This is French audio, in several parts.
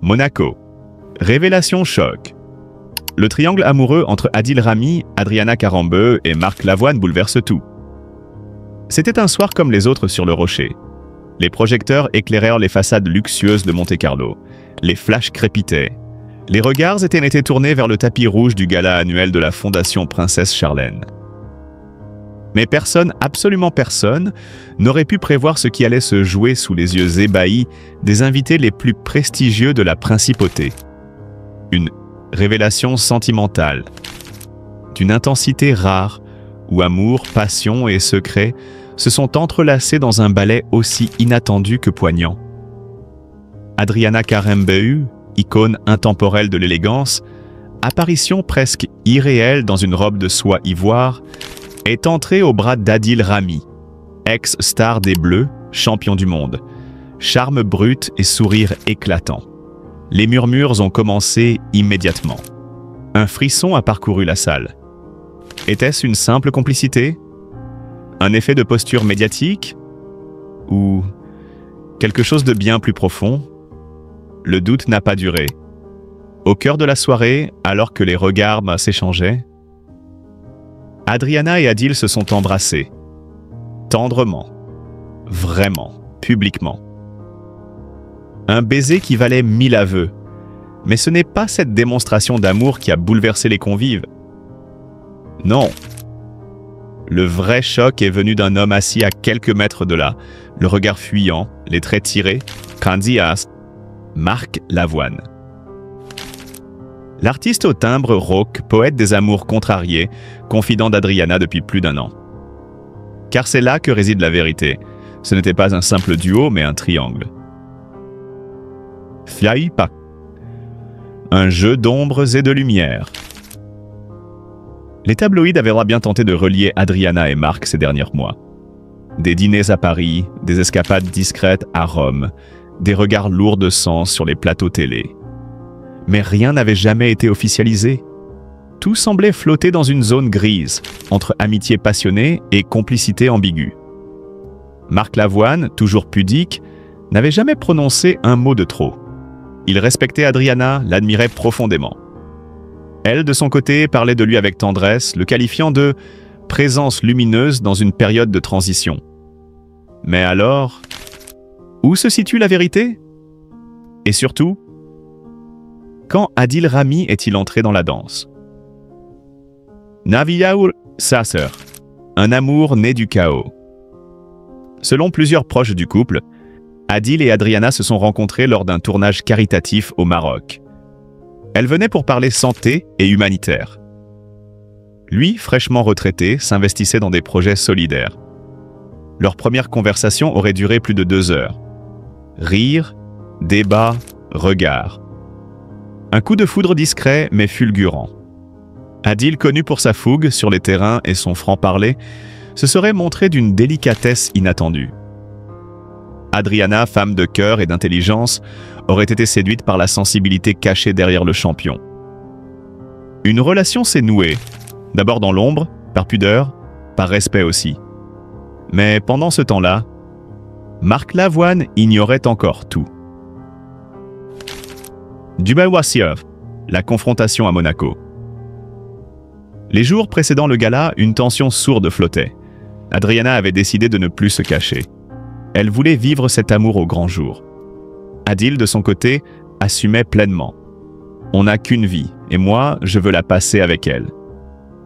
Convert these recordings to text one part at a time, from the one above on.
Monaco. Révélation choc. Le triangle amoureux entre Adil Rami, Adriana Karembeu et Marc Lavoine bouleverse tout. C'était un soir comme les autres sur le rocher. Les projecteurs éclairèrent les façades luxueuses de Monte-Carlo. Les flashs crépitaient. Les regards étaient tournés vers le tapis rouge du gala annuel de la Fondation Princesse Charlène. Mais personne, absolument personne, n'aurait pu prévoir ce qui allait se jouer sous les yeux ébahis des invités les plus prestigieux de la principauté. Une révélation sentimentale, d'une intensité rare, où amour, passion et secret se sont entrelacés dans un ballet aussi inattendu que poignant. Adriana Karembeu, icône intemporelle de l'élégance, apparition presque irréelle dans une robe de soie ivoire, est entrée au bras d'Adil Rami, ex-star des Bleus, champion du monde. Charme brut et sourire éclatant. Les murmures ont commencé immédiatement. Un frisson a parcouru la salle. Était-ce une simple complicité? Un effet de posture médiatique? Ou quelque chose de bien plus profond? Le doute n'a pas duré. Au cœur de la soirée, alors que les regards s'échangeaient, Adriana et Adil se sont embrassés. Tendrement. Vraiment. Publiquement. Un baiser qui valait 1000 aveux. Mais ce n'est pas cette démonstration d'amour qui a bouleversé les convives. Non. Le vrai choc est venu d'un homme assis à quelques mètres de là, le regard fuyant, les traits tirés, Candias, Marc Lavoine. L'artiste au timbre rauque, poète des amours contrariés, confident d'Adriana depuis plus d'1 an. Car c'est là que réside la vérité. Ce n'était pas un simple duo, mais un triangle. Fiaipa. Un jeu d'ombres et de lumière. Les tabloïds avaient bien tenté de relier Adriana et Marc ces derniers mois. Des dîners à Paris, des escapades discrètes à Rome, des regards lourds de sens sur les plateaux télé. Mais rien n'avait jamais été officialisé. Tout semblait flotter dans une zone grise, entre amitié passionnée et complicité ambiguë. Marc Lavoine, toujours pudique, n'avait jamais prononcé un mot de trop. Il respectait Adriana, l'admirait profondément. Elle, de son côté, parlait de lui avec tendresse, le qualifiant de « présence lumineuse dans une période de transition ». Mais alors, où se situe la vérité? Et surtout, quand Adil Rami est-il entré dans la danse? Naviyaoul Sasser, un amour né du chaos. Selon plusieurs proches du couple, Adil et Adriana se sont rencontrés lors d'un tournage caritatif au Maroc. Elle venait pour parler santé et humanitaire. Lui, fraîchement retraité, s'investissait dans des projets solidaires. Leur première conversation aurait duré plus de 2 heures. Rire, débat, regard. Un coup de foudre discret mais fulgurant. Adil, connu pour sa fougue sur les terrains et son franc-parler, se serait montré d'une délicatesse inattendue. Adriana, femme de cœur et d'intelligence, aurait été séduite par la sensibilité cachée derrière le champion. Une relation s'est nouée, d'abord dans l'ombre, par pudeur, par respect aussi. Mais pendant ce temps-là, Marc Lavoine ignorait encore tout. Dubai Wassiev, la confrontation à Monaco. Les jours précédant le gala, une tension sourde flottait. Adriana avait décidé de ne plus se cacher. Elle voulait vivre cet amour au grand jour. Adil, de son côté, assumait pleinement. On n'a qu'une vie, et moi, je veux la passer avec elle.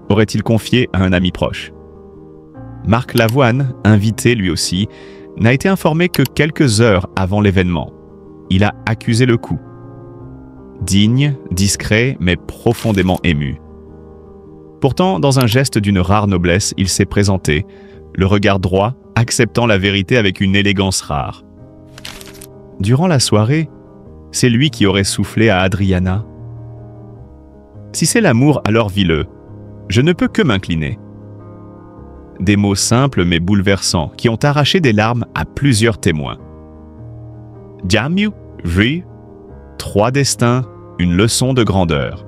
Aurait-il confié à un ami proche? Marc Lavoine, invité lui aussi, n'a été informé que quelques heures avant l'événement. Il a accusé le coup. Digne, discret, mais profondément ému. Pourtant, dans un geste d'une rare noblesse, il s'est présenté, le regard droit, acceptant la vérité avec une élégance rare. Durant la soirée, c'est lui qui aurait soufflé à Adriana. Si c'est l'amour, alors vis-le. Je ne peux que m'incliner. Des mots simples mais bouleversants qui ont arraché des larmes à plusieurs témoins. Jamu, Ri, 3 destins, une leçon de grandeur.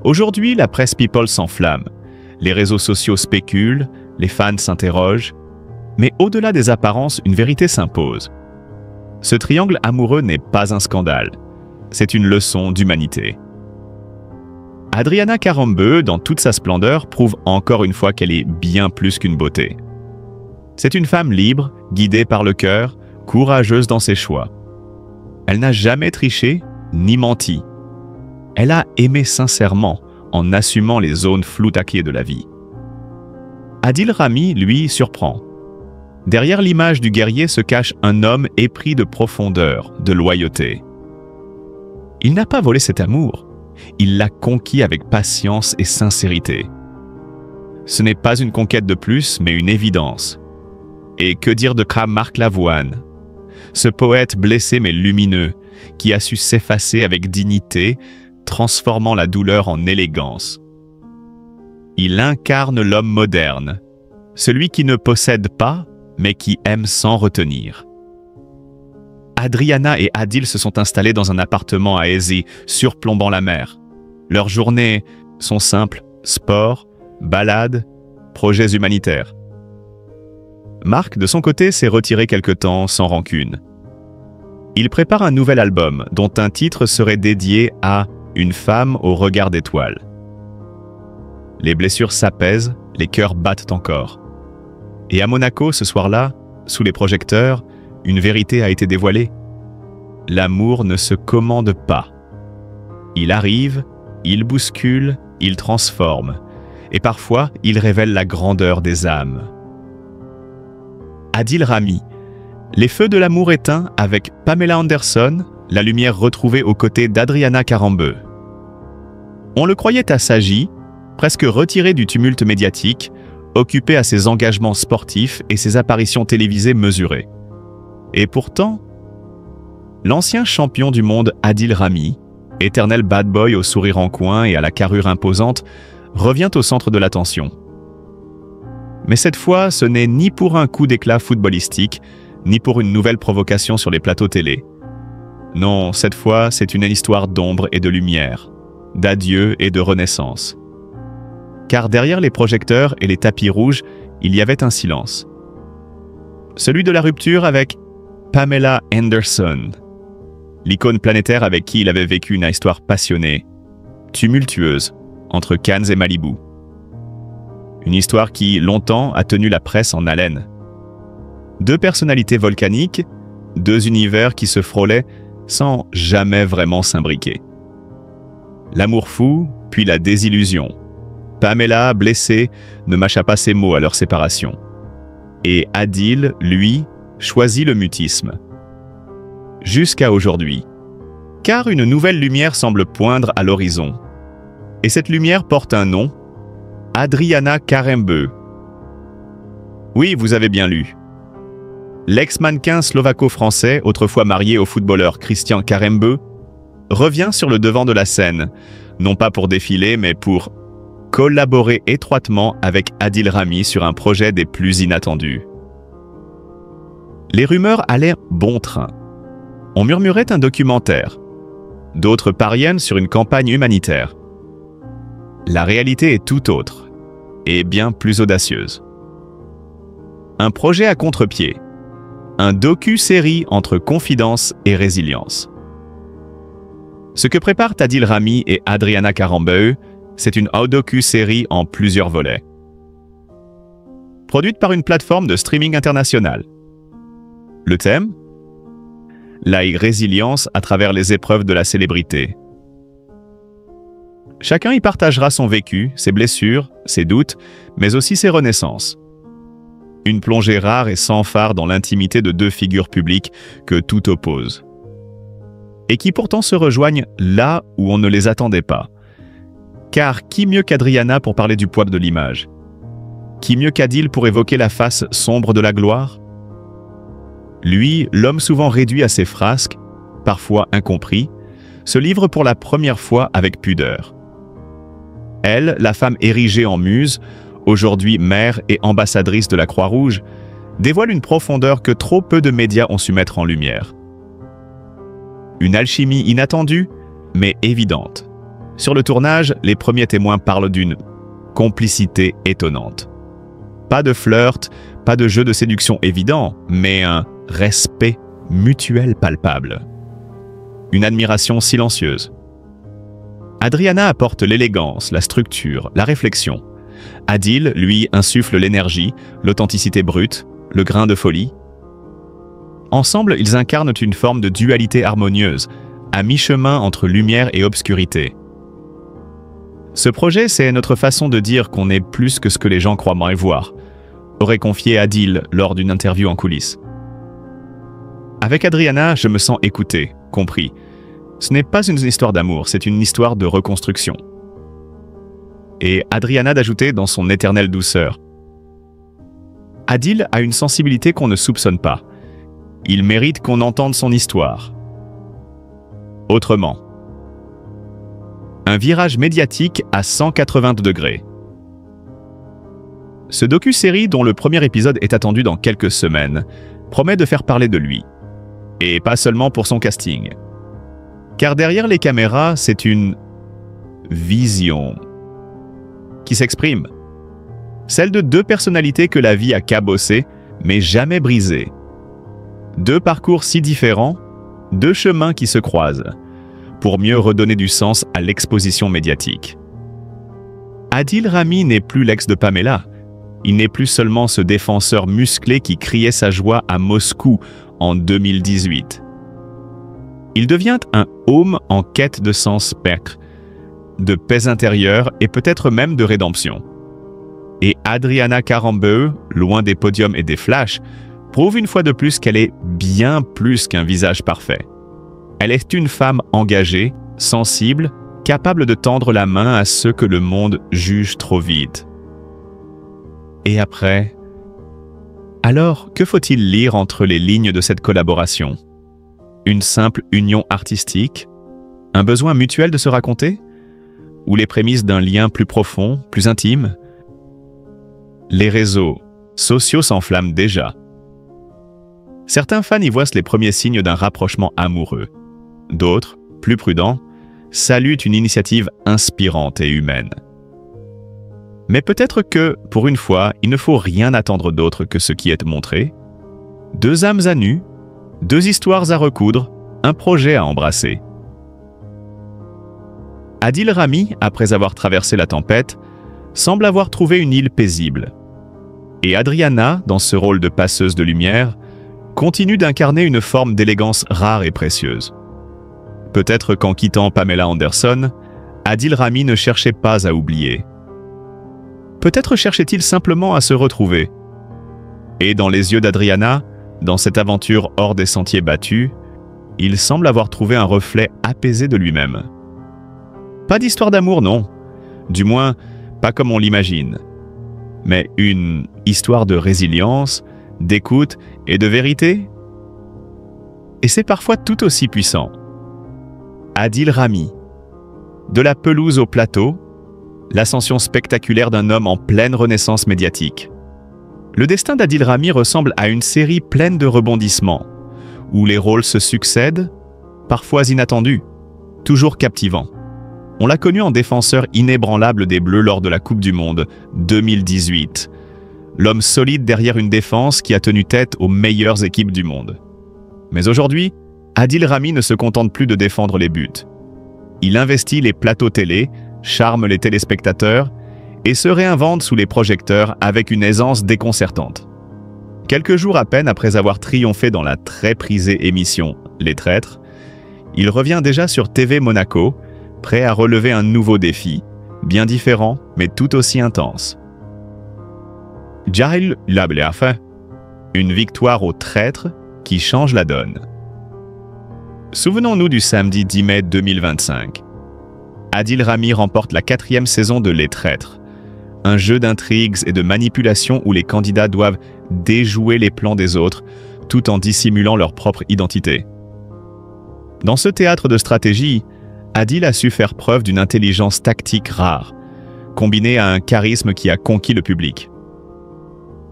Aujourd'hui, la presse people s'enflamme. Les réseaux sociaux spéculent, les fans s'interrogent. Mais au-delà des apparences, une vérité s'impose. Ce triangle amoureux n'est pas un scandale. c'est une leçon d'humanité. Adriana Karembeu, dans toute sa splendeur, prouve encore une fois qu'elle est bien plus qu'une beauté. C'est une femme libre, guidée par le cœur, courageuse dans ses choix. Elle n'a jamais triché ni menti. Elle a aimé sincèrement, en assumant les zones floutaquées de la vie. Adil Rami, lui, surprend. Derrière l'image du guerrier se cache un homme épris de profondeur, de loyauté. Il n'a pas volé cet amour, il l'a conquis avec patience et sincérité. Ce n'est pas une conquête de plus, mais une évidence. Et que dire de Marc Lavoine, ce poète blessé mais lumineux, qui a su s'effacer avec dignité, transformant la douleur en élégance. Il incarne l'homme moderne, celui qui ne possède pas, mais qui aime sans retenir. Adriana et Adil se sont installés dans un appartement à Aisy, surplombant la mer. Leurs journées sont simples, sport, balades, projets humanitaires. Marc, de son côté, s'est retiré quelque temps sans rancune. Il prépare un nouvel album, dont un titre serait dédié à « Une femme au regard d'étoiles ». Les blessures s'apaisent, les cœurs battent encore. Et à Monaco, ce soir-là, sous les projecteurs, une vérité a été dévoilée. L'amour ne se commande pas. Il arrive, il bouscule, il transforme. Et parfois, il révèle la grandeur des âmes. Adil Rami, les feux de l'amour éteints avec Pamela Anderson, la lumière retrouvée aux côtés d'Adriana Karembeu. On le croyait assagi, presque retiré du tumulte médiatique, occupé à ses engagements sportifs et ses apparitions télévisées mesurées. Et pourtant, l'ancien champion du monde Adil Rami, éternel bad boy au sourire en coin et à la carrure imposante, revient au centre de l'attention. Mais cette fois, ce n'est ni pour un coup d'éclat footballistique, ni pour une nouvelle provocation sur les plateaux télé. Non, cette fois, c'est une histoire d'ombre et de lumière, d'adieu et de renaissance. Car derrière les projecteurs et les tapis rouges, il y avait un silence. Celui de la rupture avec Pamela Anderson, l'icône planétaire avec qui il avait vécu une histoire passionnée, tumultueuse, entre Cannes et Malibu. Une histoire qui, longtemps, a tenu la presse en haleine. Deux personnalités volcaniques, deux univers qui se frôlaient sans jamais vraiment s'imbriquer. L'amour fou, puis la désillusion. Pamela, blessée, ne mâcha pas ses mots à leur séparation. Et Adil, lui, choisit le mutisme. Jusqu'à aujourd'hui. Car une nouvelle lumière semble poindre à l'horizon. Et cette lumière porte un nom, Adriana Karembeu. Oui, vous avez bien lu. L'ex-mannequin slovaco-français, autrefois marié au footballeur Christian Karembeu, revient sur le devant de la scène, non pas pour défiler, mais pour collaborer étroitement avec Adil Rami sur un projet des plus inattendus. Les rumeurs allaient bon train. On murmurait un documentaire. D'autres pariennent sur une campagne humanitaire. La réalité est tout autre, et bien plus audacieuse. Un projet à contre-pied. Un docu-série entre confidence et résilience. Ce que préparent Adil Rami et Adriana Karembeu, c'est une docu-série en plusieurs volets. Produite par une plateforme de streaming internationale. Le thème ? La résilience à travers les épreuves de la célébrité. Chacun y partagera son vécu, ses blessures, ses doutes, mais aussi ses renaissances. Une plongée rare et sans phare dans l'intimité de deux figures publiques que tout oppose. Et qui pourtant se rejoignent là où on ne les attendait pas. Car qui mieux qu'Adriana pour parler du poids de l'image? Qui mieux qu'Adil pour évoquer la face sombre de la gloire? Lui, l'homme souvent réduit à ses frasques, parfois incompris, se livre pour la première fois avec pudeur. Elle, la femme érigée en muse, aujourd'hui mère et ambassadrice de la Croix-Rouge, dévoile une profondeur que trop peu de médias ont su mettre en lumière. Une alchimie inattendue, mais évidente. Sur le tournage, les premiers témoins parlent d'une complicité étonnante. Pas de flirt, pas de jeu de séduction évident, mais un respect mutuel palpable. une admiration silencieuse. Adriana apporte l'élégance, la structure, la réflexion. Adil, lui, insuffle l'énergie, l'authenticité brute, le grain de folie. Ensemble, ils incarnent une forme de dualité harmonieuse, à mi-chemin entre lumière et obscurité. Ce projet, c'est notre façon de dire qu'on est plus que ce que les gens croient mal voir, aurait confié Adil lors d'une interview en coulisses. Avec Adriana, je me sens écouté, compris. Ce n'est pas une histoire d'amour, c'est une histoire de reconstruction. Et Adriana d'ajouter dans son éternelle douceur. Adil a une sensibilité qu'on ne soupçonne pas. Il mérite qu'on entende son histoire. Autrement. Un virage médiatique à 180 degrés. Ce docu-série, dont le premier épisode est attendu dans quelques semaines, promet de faire parler de lui. Et pas seulement pour son casting. Car derrière les caméras, c'est une vision qui s'exprime. Celle de deux personnalités que la vie a cabossées, mais jamais brisées. Deux parcours si différents, deux chemins qui se croisent, pour mieux redonner du sens à l'exposition médiatique. Adil Rami n'est plus l'ex de Pamela. Il n'est plus seulement ce défenseur musclé qui criait sa joie à Moscou en 2018. Il devient un homme en quête de sens spectre, de paix intérieure et peut-être même de rédemption. Et Adriana Karambeu, loin des podiums et des flashs, prouve une fois de plus qu'elle est bien plus qu'un visage parfait. Elle est une femme engagée, sensible, capable de tendre la main à ceux que le monde juge trop vite. Et après? Alors, que faut-il lire entre les lignes de cette collaboration? Une simple union artistique? Un besoin mutuel de se raconter? Ou les prémices d'un lien plus profond, plus intime? Les réseaux sociaux s'enflamment déjà. Certains fans y voient les premiers signes d'un rapprochement amoureux. D'autres, plus prudents, saluent une initiative inspirante et humaine. Mais peut-être que, pour une fois, il ne faut rien attendre d'autre que ce qui est montré. Deux âmes à nu, deux histoires à recoudre, un projet à embrasser. Adil Rami, après avoir traversé la tempête, semble avoir trouvé une île paisible. Et Adriana, dans ce rôle de passeuse de lumière, continue d'incarner une forme d'élégance rare et précieuse. Peut-être qu'en quittant Pamela Anderson, Adil Rami ne cherchait pas à oublier. Peut-être cherchait-il simplement à se retrouver. Et dans les yeux d'Adriana, dans cette aventure hors des sentiers battus, il semble avoir trouvé un reflet apaisé de lui-même. Pas d'histoire d'amour, non. Du moins, pas comme on l'imagine. Mais une histoire de résilience, d'écoute et de vérité. Et c'est parfois tout aussi puissant. Adil Rami. De la pelouse au plateau, l'ascension spectaculaire d'un homme en pleine renaissance médiatique. Le destin d'Adil Rami ressemble à une série pleine de rebondissements, où les rôles se succèdent, parfois inattendus, toujours captivants. On l'a connu en défenseur inébranlable des Bleus lors de la Coupe du Monde 2018. L'homme solide derrière une défense qui a tenu tête aux meilleures équipes du monde. Mais aujourd'hui, Adil Rami ne se contente plus de défendre les buts. Il investit les plateaux télé, charme les téléspectateurs et se réinvente sous les projecteurs avec une aisance déconcertante. Quelques jours à peine après avoir triomphé dans la très prisée émission Les Traîtres, il revient déjà sur TV Monaco, prêt à relever un nouveau défi, bien différent mais tout aussi intense. Jahil Lableafa, une victoire aux traîtres qui change la donne. Souvenons-nous du samedi 10 mai 2025. Adil Rami remporte la 4e saison de Les Traîtres, un jeu d'intrigues et de manipulation où les candidats doivent déjouer les plans des autres tout en dissimulant leur propre identité. Dans ce théâtre de stratégie, Adil a su faire preuve d'une intelligence tactique rare, combinée à un charisme qui a conquis le public.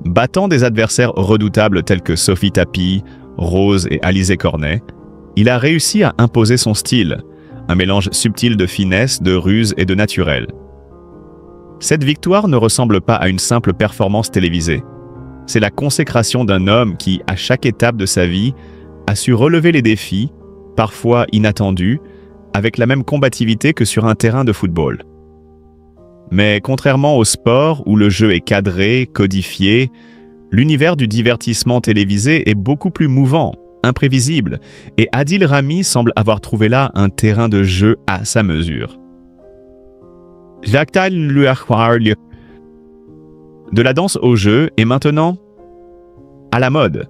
Battant des adversaires redoutables tels que Sophie Tapie, Rose et Alizé Cornet, il a réussi à imposer son style, un mélange subtil de finesse, de ruse et de naturel. Cette victoire ne ressemble pas à une simple performance télévisée. C'est la consécration d'un homme qui, à chaque étape de sa vie, a su relever les défis, parfois inattendus, avec la même combativité que sur un terrain de football. Mais contrairement au sport où le jeu est cadré, codifié, l'univers du divertissement télévisé est beaucoup plus mouvant, imprévisible, et Adil Rami semble avoir trouvé là un terrain de jeu à sa mesure. De la danse au jeu est maintenant à la mode.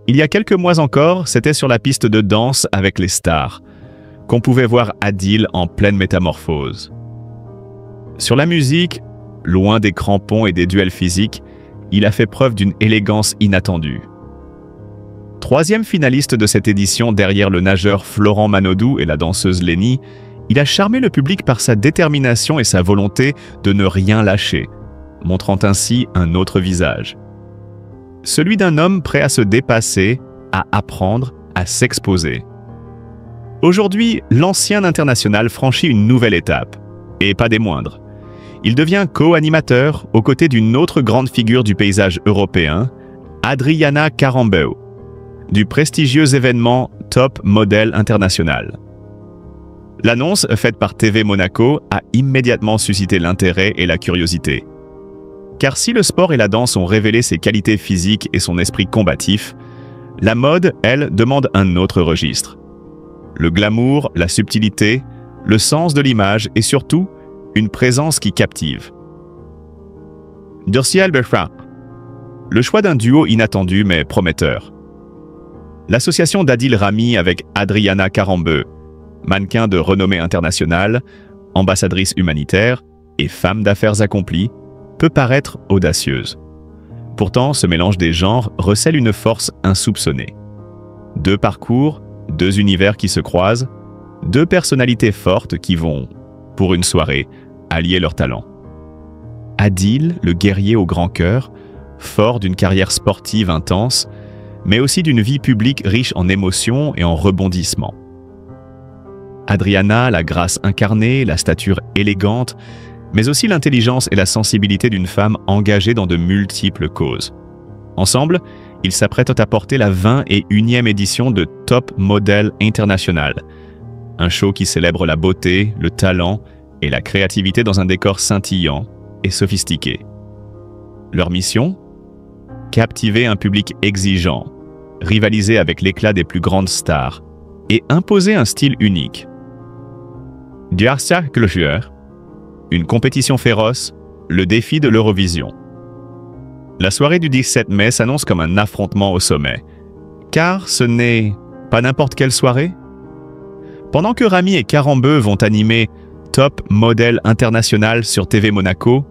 Il y a quelques mois encore, c'était sur la piste de danse avec les stars qu'on pouvait voir Adil en pleine métamorphose. Sur la musique, loin des crampons et des duels physiques, il a fait preuve d'une élégance inattendue. Troisième finaliste de cette édition derrière le nageur Florent Manodou et la danseuse Lénie, il a charmé le public par sa détermination et sa volonté de ne rien lâcher, montrant ainsi un autre visage. Celui d'un homme prêt à se dépasser, à apprendre, à s'exposer. Aujourd'hui, l'ancien international franchit une nouvelle étape, et pas des moindres. Il devient co-animateur aux côtés d'une autre grande figure du paysage européen, Adriana Karambeu, du prestigieux événement Top Model International. L'annonce, faite par TV Monaco, a immédiatement suscité l'intérêt et la curiosité. Car si le sport et la danse ont révélé ses qualités physiques et son esprit combatif, la mode, elle, demande un autre registre. Le glamour, la subtilité, le sens de l'image et surtout, une présence qui captive. Dorciel Berfra. Le choix d'un duo inattendu mais prometteur. L'association d'Adil Rami avec Adriana Karambeu, mannequin de renommée internationale, ambassadrice humanitaire et femme d'affaires accomplie, peut paraître audacieuse. Pourtant, ce mélange des genres recèle une force insoupçonnée. Deux parcours, deux univers qui se croisent, deux personnalités fortes qui vont, pour une soirée, allier leurs talents. Adil, le guerrier au grand cœur, fort d'une carrière sportive intense, mais aussi d'une vie publique riche en émotions et en rebondissements. Adriana, la grâce incarnée, la stature élégante, mais aussi l'intelligence et la sensibilité d'une femme engagée dans de multiples causes. Ensemble, ils s'apprêtent à porter la 21e édition de Top Model International, un show qui célèbre la beauté, le talent et la créativité dans un décor scintillant et sophistiqué. Leur mission ? Captiver un public exigeant, rivaliser avec l'éclat des plus grandes stars et imposer un style unique. Une compétition féroce, le défi de l'Eurovision. La soirée du 17 mai s'annonce comme un affrontement au sommet. Car ce n'est pas n'importe quelle soirée. Pendant que Rami et Karambeu vont animer Top Model International sur TV Monaco,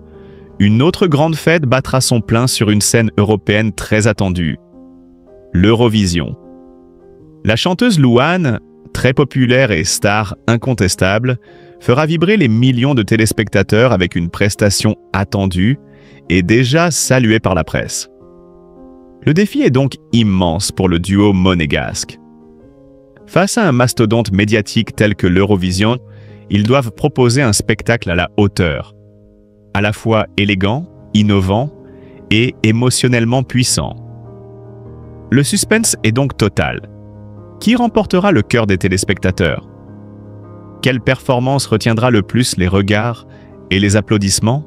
une autre grande fête battra son plein sur une scène européenne très attendue, l'Eurovision. La chanteuse Louane, très populaire et star incontestable, fera vibrer les millions de téléspectateurs avec une prestation attendue et déjà saluée par la presse. Le défi est donc immense pour le duo monégasque. Face à un mastodonte médiatique tel que l'Eurovision, ils doivent proposer un spectacle à la hauteur, à la fois élégant, innovant et émotionnellement puissant. Le suspense est donc total. Qui remportera le cœur des téléspectateurs ? Quelle performance retiendra le plus les regards et les applaudissements ?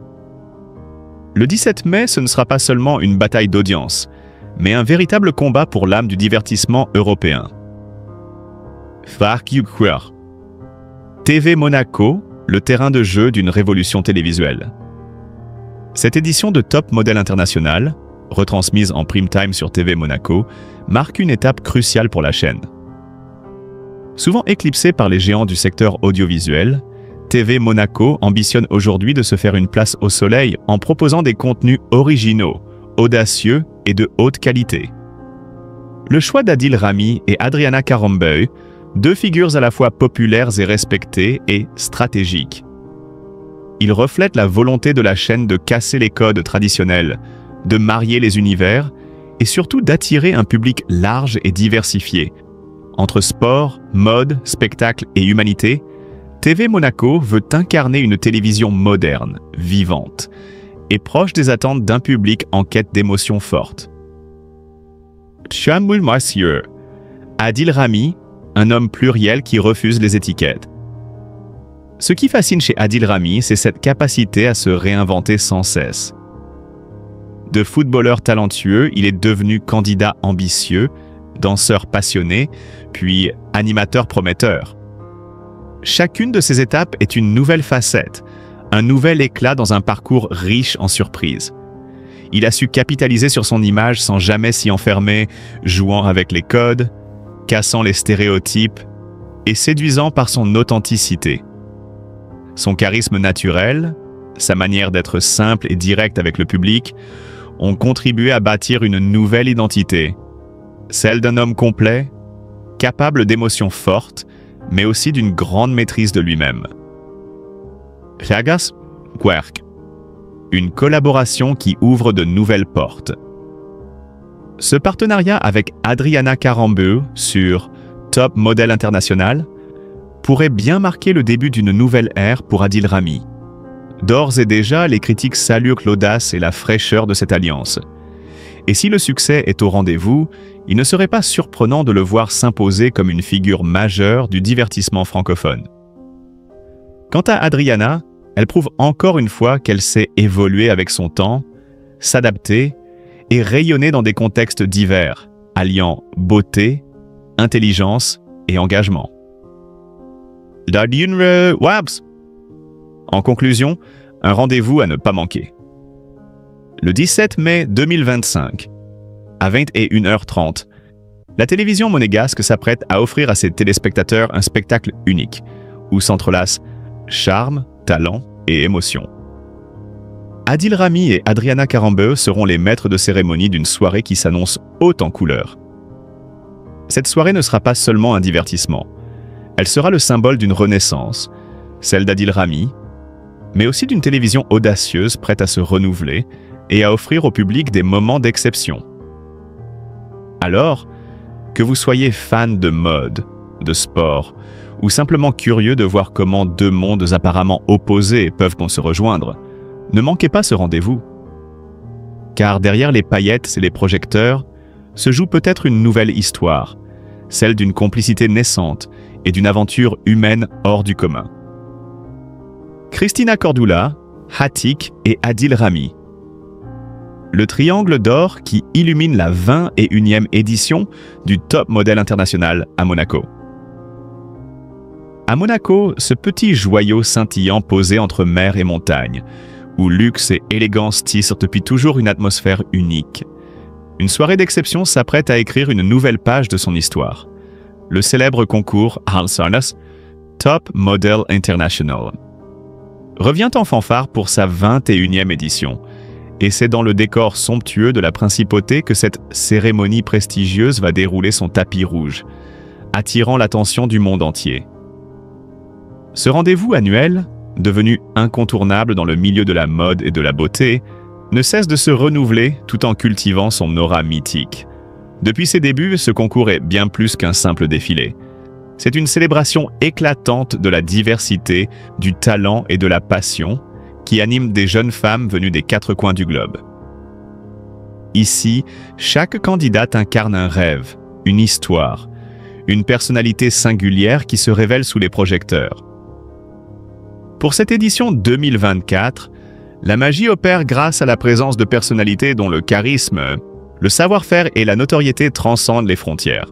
Le 17 mai, ce ne sera pas seulement une bataille d'audience, mais un véritable combat pour l'âme du divertissement européen. TV Monaco, le terrain de jeu d'une révolution télévisuelle. Cette édition de Top Model International, retransmise en prime time sur TV Monaco, marque une étape cruciale pour la chaîne. Souvent éclipsée par les géants du secteur audiovisuel, TV Monaco ambitionne aujourd'hui de se faire une place au soleil en proposant des contenus originaux, audacieux et de haute qualité. Le choix d'Adil Rami et Adriana Karambeu, deux figures à la fois populaires et respectées, est stratégique. Il reflète la volonté de la chaîne de casser les codes traditionnels, de marier les univers et surtout d'attirer un public large et diversifié. Entre sport, mode, spectacle et humanité, TV Monaco veut incarner une télévision moderne, vivante et proche des attentes d'un public en quête d'émotions fortes. Adil Rami, un homme pluriel qui refuse les étiquettes. Ce qui fascine chez Adil Rami, c'est cette capacité à se réinventer sans cesse. De footballeur talentueux, il est devenu candidat ambitieux, danseur passionné, puis animateur prometteur. Chacune de ces étapes est une nouvelle facette, un nouvel éclat dans un parcours riche en surprises. Il a su capitaliser sur son image sans jamais s'y enfermer, jouant avec les codes, cassant les stéréotypes et séduisant par son authenticité. Son charisme naturel, sa manière d'être simple et direct avec le public, ont contribué à bâtir une nouvelle identité, celle d'un homme complet, capable d'émotions fortes, mais aussi d'une grande maîtrise de lui-même. Ragas Querc, une collaboration qui ouvre de nouvelles portes. Ce partenariat avec Adriana Karambeu sur Top Model International pourrait bien marquer le début d'une nouvelle ère pour Adil Rami. D'ores et déjà, les critiques saluent l'audace et la fraîcheur de cette alliance. Et si le succès est au rendez-vous, il ne serait pas surprenant de le voir s'imposer comme une figure majeure du divertissement francophone. Quant à Adriana, elle prouve encore une fois qu'elle sait évoluer avec son temps, s'adapter et rayonner dans des contextes divers, alliant beauté, intelligence et engagement. En conclusion, un rendez-vous à ne pas manquer. Le 17 mai 2025, à 21h30, la télévision monégasque s'apprête à offrir à ses téléspectateurs un spectacle unique, où s'entrelacent charme, talent et émotion. Adil Rami et Adriana Karambeu seront les maîtres de cérémonie d'une soirée qui s'annonce haute en couleurs. Cette soirée ne sera pas seulement un divertissement. Elle sera le symbole d'une renaissance, celle d'Adil Rami, mais aussi d'une télévision audacieuse prête à se renouveler et à offrir au public des moments d'exception. Alors, que vous soyez fan de mode, de sport, ou simplement curieux de voir comment deux mondes apparemment opposés peuvent se rejoindre, ne manquez pas ce rendez-vous. Car derrière les paillettes et les projecteurs, se joue peut-être une nouvelle histoire, celle d'une complicité naissante et d'une aventure humaine hors du commun. Christina Cordula, Hatik et Adil Rami. Le triangle d'or qui illumine la 21e édition du Top Model International à Monaco. À Monaco, ce petit joyau scintillant posé entre mer et montagne, où luxe et élégance tissent depuis toujours une atmosphère unique. Une soirée d'exception s'apprête à écrire une nouvelle page de son histoire. Le célèbre concours Halsarnas Top Model International revient en fanfare pour sa 21e édition. Et c'est dans le décor somptueux de la principauté que cette cérémonie prestigieuse va dérouler son tapis rouge, attirant l'attention du monde entier. Ce rendez-vous annuel, devenu incontournable dans le milieu de la mode et de la beauté, ne cesse de se renouveler tout en cultivant son aura mythique. Depuis ses débuts, ce concours est bien plus qu'un simple défilé. C'est une célébration éclatante de la diversité, du talent et de la passion qui anime des jeunes femmes venues des quatre coins du globe. Ici, chaque candidate incarne un rêve, une histoire, une personnalité singulière qui se révèle sous les projecteurs. Pour cette édition 2024, la magie opère grâce à la présence de personnalités dont le charisme, le savoir-faire et la notoriété transcendent les frontières.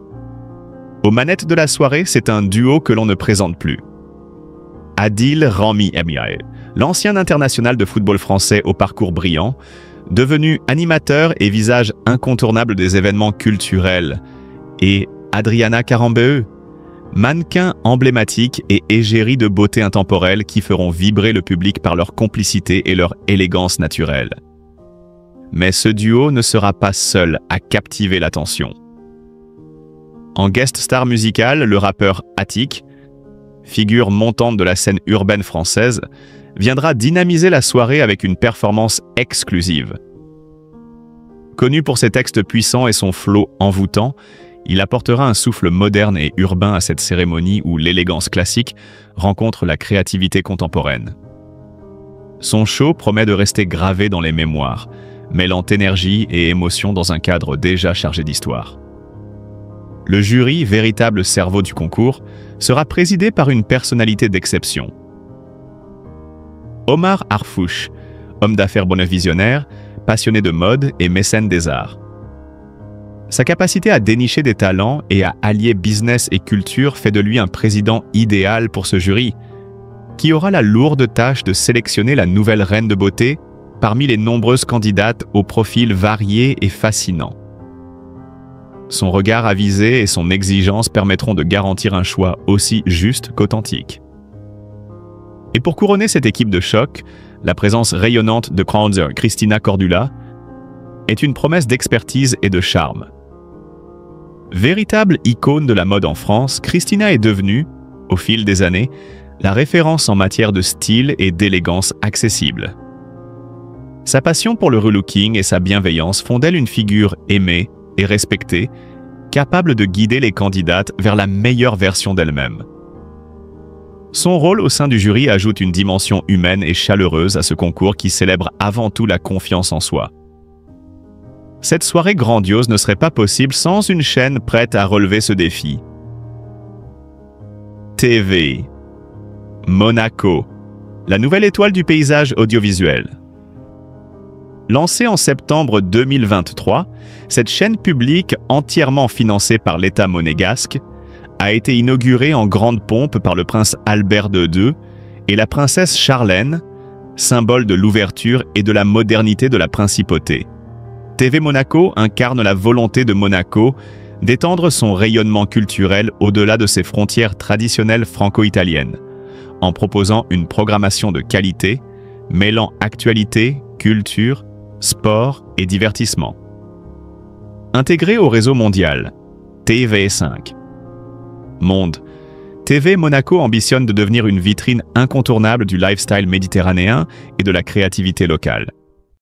Aux manettes de la soirée, c'est un duo que l'on ne présente plus. Adil Rami, l'ancien international de football français au parcours brillant, devenu animateur et visage incontournable des événements culturels, et Adriana Karambeu, mannequin emblématique et égérie de beauté intemporelle qui feront vibrer le public par leur complicité et leur élégance naturelle. Mais ce duo ne sera pas seul à captiver l'attention. En guest star musical, le rappeur Hatik, figure montante de la scène urbaine française, viendra dynamiser la soirée avec une performance exclusive. Connu pour ses textes puissants et son flow envoûtant, il apportera un souffle moderne et urbain à cette cérémonie où l'élégance classique rencontre la créativité contemporaine. Son show promet de rester gravé dans les mémoires, mêlant énergie et émotion dans un cadre déjà chargé d'histoire. Le jury, véritable cerveau du concours, sera présidé par une personnalité d'exception. Omar Harfouch, homme d'affaires visionnaire, passionné de mode et mécène des arts. Sa capacité à dénicher des talents et à allier business et culture fait de lui un président idéal pour ce jury, qui aura la lourde tâche de sélectionner la nouvelle reine de beauté parmi les nombreuses candidates aux profils variés et fascinants. Son regard avisé et son exigence permettront de garantir un choix aussi juste qu'authentique. Et pour couronner cette équipe de choc, la présence rayonnante de Christina Cordula est une promesse d'expertise et de charme. Véritable icône de la mode en France, Christina est devenue, au fil des années, la référence en matière de style et d'élégance accessible. Sa passion pour le relooking et sa bienveillance font d'elle une figure aimée et respectée, capable de guider les candidates vers la meilleure version d'elle-même. Son rôle au sein du jury ajoute une dimension humaine et chaleureuse à ce concours qui célèbre avant tout la confiance en soi. Cette soirée grandiose ne serait pas possible sans une chaîne prête à relever ce défi. TV. Monaco, la nouvelle étoile du paysage audiovisuel. Lancée en septembre 2023, cette chaîne publique entièrement financée par l'État monégasque a été inaugurée en grande pompe par le prince Albert II et la princesse Charlène, symbole de l'ouverture et de la modernité de la principauté. TV Monaco incarne la volonté de Monaco d'étendre son rayonnement culturel au-delà de ses frontières traditionnelles franco-italiennes, en proposant une programmation de qualité, mêlant actualité, culture, sport et divertissement. Intégré au réseau mondial, TV5. Monde. TV Monaco ambitionne de devenir une vitrine incontournable du lifestyle méditerranéen et de la créativité locale.